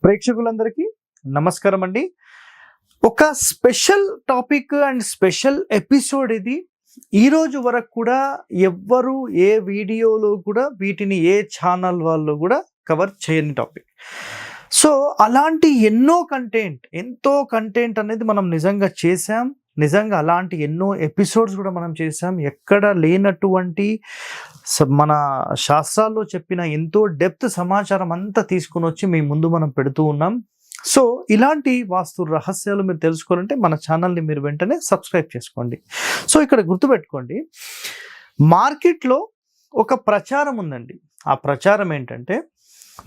ప్రేక్షకులందరికీ నమస్కారం అండి. ఒక special topic and special episode ఇది. ఈ రోజు వరకు కూడా ఎవ్వరు ఏ వీడియోలో కూడా వీటిని ఏ ఛానల్ వాళ్ళు కూడా కవర్ చేయని టాపిక్. సో అలాంటి ఎంతో కంటెంట్ అనేది మనం నిజంగా చేసాం. నిజంగా అలాంటి ఎన్నో ఎపిసోడ్స్ కూడా మనం చేసాం. ఎక్కడ లేనటువంటి మన శాస్త్రాల్లో చెప్పిన ఎంతో డెప్త్ సమాచారం అంతా తీసుకుని వచ్చి మీ ముందు మనం పెడుతూ ఉన్నాం. సో ఇలాంటి వాస్తు రహస్యాలు మీరు తెలుసుకోవాలంటే మన ఛానల్ని మీరు వెంటనే సబ్స్క్రైబ్ చేసుకోండి. సో ఇక్కడ గుర్తుపెట్టుకోండి, మార్కెట్లో ఒక ప్రచారం ఉందండి. ఆ ప్రచారం ఏంటంటే,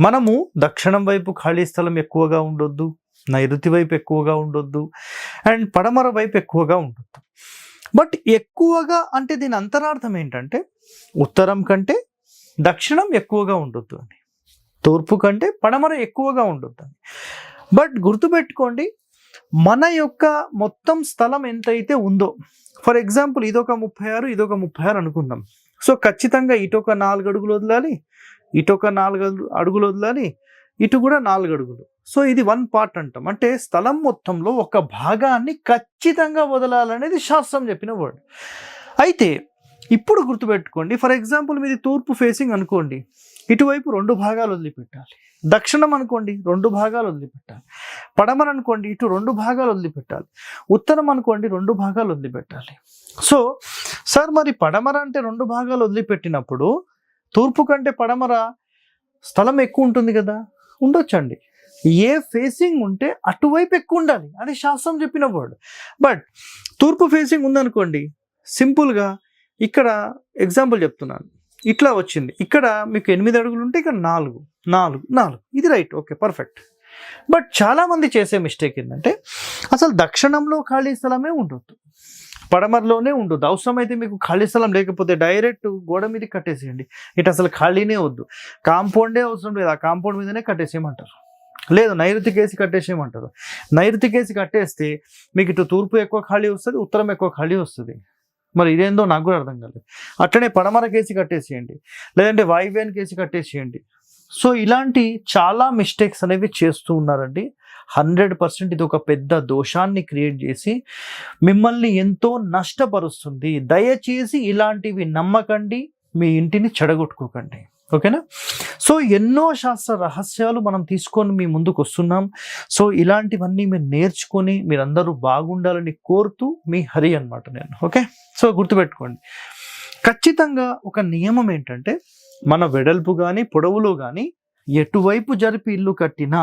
మనము దక్షిణం వైపు ఖాళీ స్థలం ఎక్కువగా ఉండొద్దు, నైరుతి వైపు ఎక్కువగా ఉండొద్దు, అండ్ పడమర వైపు ఎక్కువగా ఉండొద్దు. బట్ ఎక్కువగా అంటే దీని అంతరార్థం ఏంటంటే, ఉత్తరం కంటే దక్షిణం ఎక్కువగా ఉండొద్దు అని, తూర్పు కంటే పడమర ఎక్కువగా ఉండొద్దు అని. బట్ గుర్తుపెట్టుకోండి, మన యొక్క మొత్తం స్థలం ఎంతైతే ఉందో, ఫర్ ఎగ్జాంపుల్ ఇదొక 36, ఇదొక 36 అనుకుందాం. సో ఖచ్చితంగా ఇటొక 4 అడుగులు వదలాలి, ఇటొక 4 అడుగులు వదలాలి, ఇటు కూడా 4 అడుగులు. సో ఇది 1 పార్ట్ అంటాం. అంటే స్థలం మొత్తంలో ఒక భాగాన్ని ఖచ్చితంగా వదలాలనేది శాస్త్రం చెప్పిన వర్డ్. అయితే ఇప్పుడు గుర్తుపెట్టుకోండి, ఫర్ ఎగ్జాంపుల్ మీది తూర్పు ఫేసింగ్ అనుకోండి, ఇటువైపు 2 భాగాలు వదిలిపెట్టాలి. దక్షిణం అనుకోండి 2 భాగాలు వదిలిపెట్టాలి. పడమర అనుకోండి ఇటు 2 భాగాలు వదిలిపెట్టాలి. ఉత్తరం అనుకోండి 2 భాగాలు వదిలిపెట్టాలి. సో సార్ మరి పడమర అంటే 2 భాగాలు వదిలిపెట్టినప్పుడు తూర్పు కంటే పడమర స్థలం ఎక్కువ ఉంటుంది కదా? ఉండొచ్చండి. ఏ ఫేసింగ్ ఉంటే అటువైపు ఎక్కువ ఉండాలి, అది శాస్త్రం చెప్పిన వర్డ్. బట్ తూర్పు ఫేసింగ్ ఉందనుకోండి, సింపుల్గా ఇక్కడ ఎగ్జాంపుల్ చెప్తున్నాను, ఇట్లా వచ్చింది, ఇక్కడ మీకు 8 అడుగులు ఉంటే ఇక్కడ 4, ఇది రైట్, ఓకే, పర్ఫెక్ట్. బట్ చాలామంది చేసే మిస్టేక్ ఏంటంటే, అసలు దక్షిణంలో ఖాళీ స్థలమే ఉండొద్దు, పడమరలోనే ఉండొద్దు. అవసరమైతే మీకు ఖాళీ స్థలం లేకపోతే డైరెక్ట్ గోడ మీద కట్టేసేయండి, ఇటు అసలు ఖాళీనే వద్దు, కాంపౌండే అవసరం లేదు, ఆ కాంపౌండ్ మీదనే కట్టేసేయమంటారు. లేదు నైరుతికేసి కట్టేసేయమంటారు. నైరుతికేసి కట్టేస్తే మీకు ఇటు తూర్పు ఎక్కువ ఖాళీ వస్తుంది, ఉత్తరం ఎక్కువ ఖాళీ వస్తుంది. మరి ఇదేందో నాకు కూడా అర్థం కాలేదు. అట్లనే పడమర కేసి కట్టేసేయండి, లేదంటే వాయువ్యాన్ని కేసి కట్టేసేయండి. సో ఇలాంటి చాలా మిస్టేక్స్ అనేవి చేస్తూ ఉన్నారండి. 100% ఇది ఒక పెద్ద దోషాన్ని క్రియేట్ చేసి మిమ్మల్ని ఎంతో నష్టపరుస్తుంది. దయచేసి ఇలాంటివి నమ్మకండి, మీ ఇంటిని చెడగొట్టుకోకండి, ఓకేనా? సో ఎన్నో శాస్త్ర రహస్యాలు మనం తీసుకొని మీ ముందుకు వస్తున్నాం. సో ఇలాంటివన్నీ మీరు నేర్చుకొని మీరందరూ బాగుండాలని కోరుతూ మీ హరి అన్నమాట నేను, ఓకే? సో గుర్తుపెట్టుకోండి, ఖచ్చితంగా ఒక నియమం ఏంటంటే, మన వెడల్పు కానీ పొడవులో కానీ ఎటువైపు జరిపి ఇల్లు కట్టినా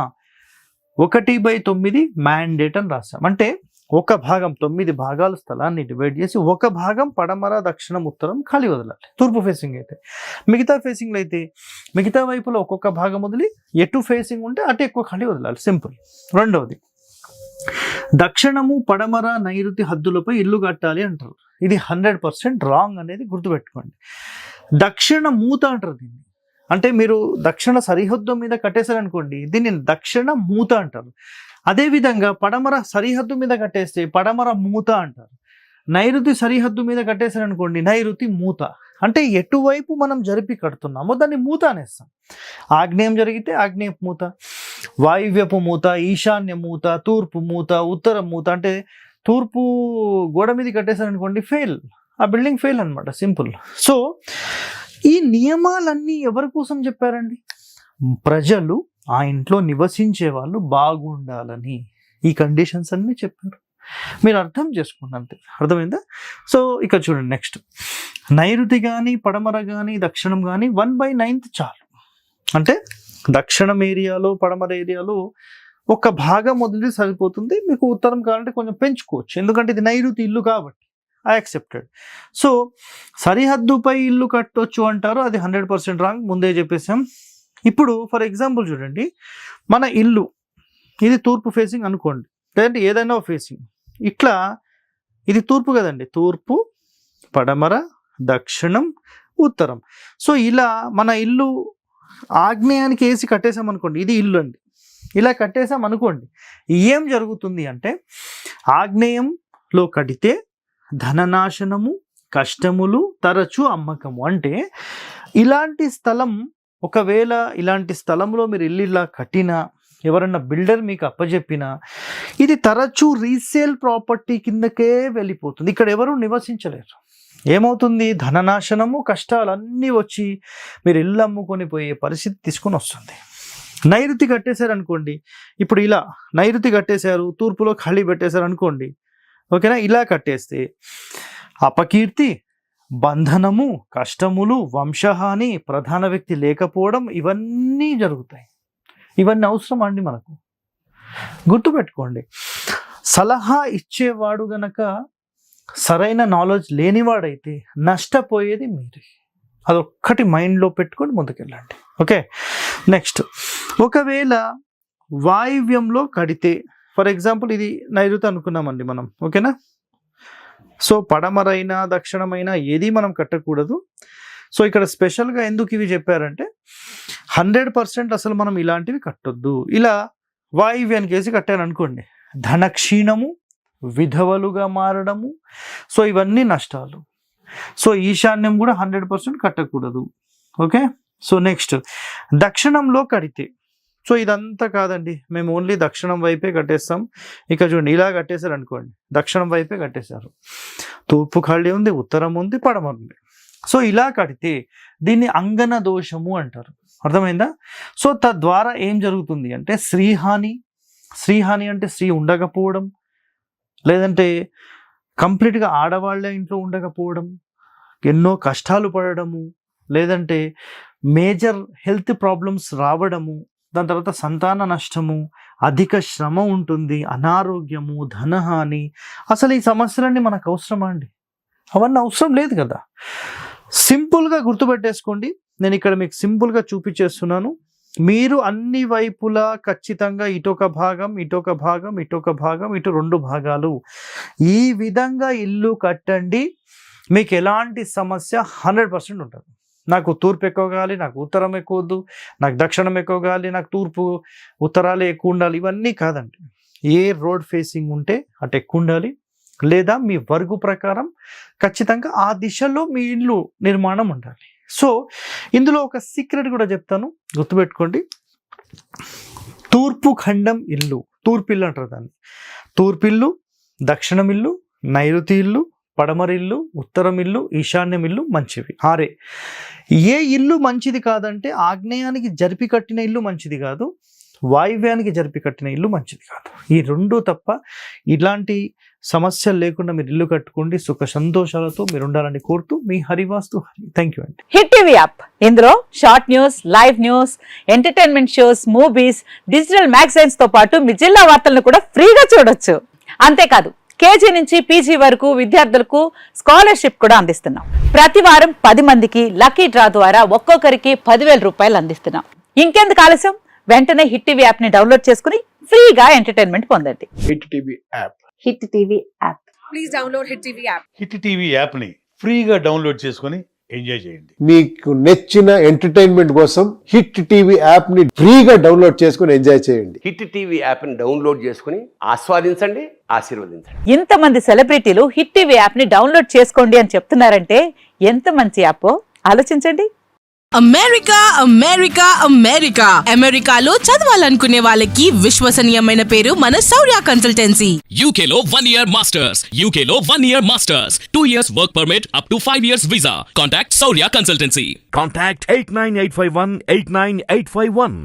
1/9 మ్యాండేట్ అని రాస్తాం. అంటే ఒక భాగం 9 భాగాల స్థలాన్ని డివైడ్ చేసి ఒక భాగం పడమర దక్షిణం ఉత్తరం ఖాళీ వదలాలి. తూర్పు ఫేసింగ్ అయితే, మిగతా ఫేసింగ్లు అయితే మిగతా వైపులో ఒక్కొక్క భాగం వదిలి ఎటు ఫేసింగ్ ఉంటే అటు ఎక్కువ ఖాళీ వదలాలి, సింపుల్. రెండవది, దక్షిణము పడమర నైరుతి హద్దులపై ఇల్లు కట్టాలి అంటారు. ఇది 100% రాంగ్ అనేది గుర్తుపెట్టుకోండి. దక్షిణ మూత అంటారు దీన్ని. అంటే మీరు దక్షిణ సరిహద్దు మీద కట్టేశారనుకోండి, దీన్ని దక్షిణ మూత అంటారు. అదేవిధంగా పడమర సరిహద్దు మీద కట్టేస్తే పడమర మూత అంటారు. నైరుతి సరిహద్దు మీద కట్టేశారనుకోండి, నైరుతి మూత. అంటే ఎటువైపు మనం జరిపి కడుతున్నామో దాన్ని మూత అనేస్తాం. ఆగ్నేయం జరిగితే ఆగ్నేయ మూత, వాయువ్యపు మూత, ఈశాన్య మూత, తూర్పు మూత, ఉత్తర మూత. అంటే తూర్పు గోడ మీద కట్టేశారనుకోండి, ఫెయిల్, ఆ బిల్డింగ్ ఫెయిల్ అనమాట, సింపుల్. సో ఈ నియమాలన్నీ ఎవరి కోసం చెప్పారండి? ప్రజలు, ఆ ఇంట్లో నివసించే వాళ్ళు బాగుండాలని ఈ కండిషన్స్ అన్నీ చెప్పారు. మీరు అర్థం చేసుకోండి, అంతే. అర్థమైందా? సో ఇక చూడండి, నెక్స్ట్, నైరుతి కానీ పడమర కానీ దక్షిణం కానీ 1/9 చాలు. అంటే దక్షిణం ఏరియాలో పడమర ఏరియాలో ఒక భాగం వదిలి సరిపోతుంది. మీకు ఉత్తరం కావాలంటే కొంచెం పెంచుకోవచ్చు, ఎందుకంటే ఇది నైరుతి ఇల్లు కాబట్టి, ఐ యాక్సెప్టెడ్. సో సరిహద్దుపై ఇల్లు కట్టొచ్చు అంటారు, అది 100% రాంగ్, ముందే చెప్పేసాం. ఇప్పుడు ఫర్ ఎగ్జాంపుల్ చూడండి, మన ఇల్లు ఇది తూర్పు ఫేసింగ్ అనుకోండి, లేదంటే ఏదైనా ఫేసింగ్, ఇట్లా ఇది తూర్పు కదండి, తూర్పు పడమర దక్షిణం ఉత్తరం. సో ఇలా మన ఇల్లు ఆగ్నేయానికి వేసి కట్టేసాం అనుకోండి, ఇది ఇల్లు అండి, ఇలా కట్టేసాం అనుకోండి, ఏం జరుగుతుంది అంటే, ఆగ్నేయంలో కడితే ధననాశనము, కష్టములు, తరచు అమ్మకము. అంటే ఇలాంటి స్థలం, ఒకవేళ ఇలాంటి స్థలంలో మీరు ఇల్లు ఇలా కట్టినా ఎవరన్నా బిల్డర్ మీకు అప్పజెప్పినా ఇది తరచూ రీసేల్ ప్రాపర్టీ కిందకే వెళ్ళిపోతుంది. ఇక్కడ ఎవరు నివసించలేరు. ఏమవుతుంది? ధననాశనము, కష్టాలన్నీ వచ్చి మీరు ఇల్లు అమ్ముకొని పోయే పరిస్థితి తీసుకొని వస్తుంది. నైరుతి కట్టేశారు అనుకోండి, ఇప్పుడు ఇలా నైరుతి కట్టేశారు, తూర్పులో ఖాళీ పెట్టేశారు అనుకోండి, ఓకేనా? ఇలా కట్టేస్తే అపకీర్తి, బంధనము, కష్టములు, వంశహాని, ప్రధాన వ్యక్తి లేకపోవడం, ఇవన్నీ జరుగుతాయి. ఇవన్నీ అవసరం అండి మనకు. గుర్తుపెట్టుకోండి, సలహా ఇచ్చేవాడు గనక సరైన నాలెడ్జ్ లేనివాడైతే నష్టపోయేది మీరే. అదొక్కటి మైండ్లో పెట్టుకొని ముందుకెళ్ళండి. ఓకే, నెక్స్ట్, ఒకవేళ వాయువ్యంలో కడితే, ఫర్ ఎగ్జాంపుల్ ఇది నైరుతి అనుకున్నామండి మనం, ఓకేనా? సో పడమరైనా దక్షిణమైనా ఏది మనం కట్టకూడదు. సో ఇక్కడ స్పెషల్గా ఎందుకు ఇవి చెప్పారంటే 100% అసలు మనం ఇలాంటివి కట్టొద్దు. ఇలా వాయువ్యానికి వేసి కట్టారనుకోండి, ధనక్షీణము, విధవలుగా మారడము, సో ఇవన్నీ నష్టాలు. సో ఈశాన్యం కూడా 100% కట్టకూడదు. ఓకే, సో నెక్స్ట్, దక్షిణంలో కడితే, సో ఇదంతా కాదండి, మేము ఓన్లీ దక్షిణం వైపే కట్టేస్తాం. ఇక చూడండి, ఇలా కట్టేశారు అనుకోండి, దక్షిణం వైపే కట్టేశారు, తూర్పు ఖాళీ ఉంది, ఉత్తరం ఉంది, పడమర ఉంది. సో ఇలా కడితే దీన్ని అంగన దోషము అంటారు. అర్థమైందా? సో తద్వారా ఏం జరుగుతుంది అంటే శ్రీహాని అంటే స్త్రీ ఉండకపోవడం, లేదంటే కంప్లీట్గా ఆడవాళ్ళ ఇంట్లో ఉండకపోవడం, ఎన్నో కష్టాలు పడడము, లేదంటే మేజర్ హెల్త్ ప్రాబ్లమ్స్ రావడము, దాని తర్వాత సంతాన నష్టము, అధిక శ్రమ ఉంటుంది, అనారోగ్యము, ధనహాని. అసలు ఈ సమస్యలన్నీ మనకు అవసరమా అండి? అవన్నీ అవసరం లేదు కదా. సింపుల్గా గుర్తుపెట్టేసుకోండి, నేను ఇక్కడ మీకు సింపుల్గా చూపించేస్తున్నాను. మీరు అన్ని వైపులా ఖచ్చితంగా ఇటొక భాగం, ఇటొక భాగం, ఇటొక భాగం, ఇటు 2 భాగాలు, ఈ విధంగా ఇల్లు కట్టండి. మీకు ఎలాంటి సమస్య 100% ఉంటుంది. నాకు తూర్పు ఎక్కువ కావాలి, నాకు ఉత్తరం ఎక్కువ వద్దు, నాకు దక్షిణం ఎక్కువ కావాలి, నాకు తూర్పు ఉత్తరాలే ఎక్కువ ఉండాలి, ఇవన్నీ కాదండి. ఏ రోడ్ ఫేసింగ్ ఉంటే అటు ఎక్కువ ఉండాలి, లేదా మీ వర్గు ప్రకారం ఖచ్చితంగా ఆ దిశలో మీ ఇల్లు నిర్మాణం ఉండాలి. సో ఇందులో ఒక సీక్రెట్ కూడా చెప్తాను, గుర్తుపెట్టుకోండి. తూర్పు ఖండం ఇల్లు, తూర్పిల్లు అంటారు దాన్ని. తూర్పిల్లు, దక్షిణం ఇల్లు, నైరుతి ఇల్లు, పడమర ఇల్లు, ఉత్తరం ఇల్లు, ఈశాన్యం ఇల్లు మంచివి. 6. ఏ ఇల్లు మంచిది కాదంటే ఆగ్నేయానికి జరిపి కట్టిన ఇల్లు మంచిది కాదు, వాయువ్యానికి జరిపి కట్టిన ఇల్లు మంచిది కాదు. ఈ 2 తప్ప ఇలాంటి సమస్యలు లేకుండా మీరు ఇల్లు కట్టుకోండి, సుఖ సంతోషాలతో మీరు ఉండాలని కోరుతూ మీ హరివాస్తు హరి. థ్యాంక్ యూ అండి. హిట్ టీవీ యాప్, ఇందులో short news, live news, entertainment shows, movies, digital magazines తో పాటు మీ జిల్లా వార్తలను కూడా ఫ్రీగా చూడొచ్చు. అంతేకాదు కేజీ నుంచి పీజీ వరకు విద్యార్థులకు స్కాలర్షిప్ కూడా అందిస్తున్నాం. ప్రతి వారం 10 మందికి లక్కీ డ్రా ద్వారా ఒక్కొక్కరికి 10,000 రూపాయలు అందిస్తున్నాం. ఇంకెందుకు ఆలస్యం, వెంటనే హిట్ టీవీ యాప్ ని డౌన్లోడ్ చేసుకుని ఫ్రీగా ఎంటర్టైన్మెంట్ పొందండి. Hit TV app. Hit TV app. Please download hit TV app. Hit TV app ని ఫ్రీగా డౌన్లోడ్ చేసుకొని ఎంజాయ్ చేయండి. మీకు నచ్చిన ఎంటర్టైన్మెంట్ కోసం హిట్ టీవీ యాప్ ని ఫ్రీగా డౌన్లోడ్ చేసుకొని ఎంజాయ్ చేయండి. హిట్ టీవీ యాప్ ని డౌన్లోడ్ చేసుకుని ఆస్వాదించండి, ఆశీర్వదించండి. ఇంతమంది సెలబ్రిటీలు హిట్ టీవీ యాప్ ని డౌన్లోడ్ చేసుకోండి అని చెప్తున్నారంటే ఎంత మంచి యాప్ ఆలోచించండి. అమెరికా అమెరికా అమెరికా అమెరికాలో చదవాలనుకునే వాళ్ళకి విశ్వసనీయమైన పేరు మన శౌర్య కన్సల్టెన్సీ. UK లో 1 year masters. UK లో 1 year masters. 2 years work permit up to 5 years visa. Contact Saurya Consultancy. Contact 89851 89851.